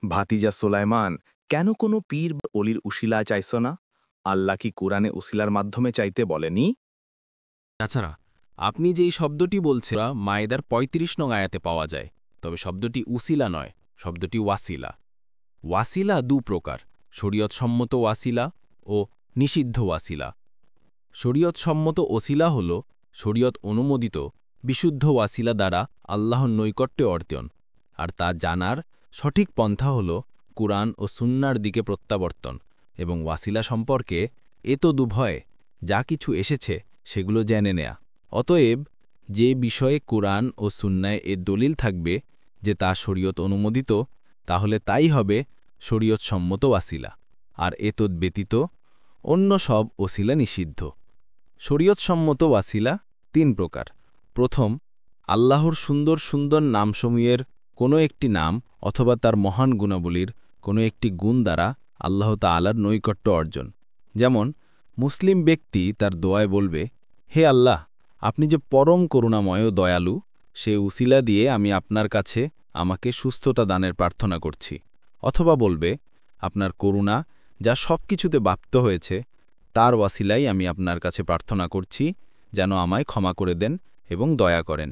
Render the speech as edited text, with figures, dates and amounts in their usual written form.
ভাতিজা সোলাইমান, কেন কোনো পীর বা অলির উসিলা চাইছ না? আল্লাহ কি কোরআনে উসিলার মাধ্যমে চাইতে বলেনি? তাছাড়া আপনি যেই শব্দটি বলছেন মায়েদার ৩৫ নং আয়াতে পাওয়া যায়, তবে শব্দটি উসিলা নয়, শব্দটি ওয়াসিলা। ওয়াসিলা দু প্রকার, শরীয়তসম্মত ওয়াসিলা ও নিষিদ্ধ ওয়াসিলা। শরীয়তসম্মত ওসিলা হল শরীয়ত অনুমোদিত বিশুদ্ধ ওয়াসিলা দ্বারা আল্লাহর নৈকট্যে অর্জন, আর তা জানার সঠিক পন্থা হল কুরআন ও সুন্নার দিকে প্রত্যাবর্তন এবং ওয়াসিলা সম্পর্কে দুভয়ে যা কিছু এসেছে সেগুলো জেনে নেয়া। অতএব যে বিষয়ে কুরআন ও সুন্নায় দলিল থাকবে যে তা শরীয়ত অনুমোদিত, তাহলে তাই হবে শরীয়তসম্মত ওয়াসিলা, আর ব্যতীত অন্য সব ওসিলা নিষিদ্ধ। শরীয়তসম্মত ওয়াসিলা ৩ প্রকার। প্রথম, আল্লাহর সুন্দর সুন্দর নামসমূহের কোনো একটি নাম অথবা তার মহান গুণাবলীর কোনো একটি গুণ দ্বারা আল্লাহ তাআলার নৈকট্য অর্জন। যেমন মুসলিম ব্যক্তি তার দোয়ায় বলবে, হে আল্লাহ, আপনি যে পরম করুণাময় ও দয়ালু, সে উসিলা দিয়ে আমি আপনার কাছে আমাকে সুস্থতা দানের প্রার্থনা করছি। অথবা বলবে, আপনার করুণা যা সব কিছুতে ব্যাপ্ত হয়েছে, তার ওয়াসিলাই আমি আপনার কাছে প্রার্থনা করছি যেন আমায় ক্ষমা করে দেন এবং দয়া করেন।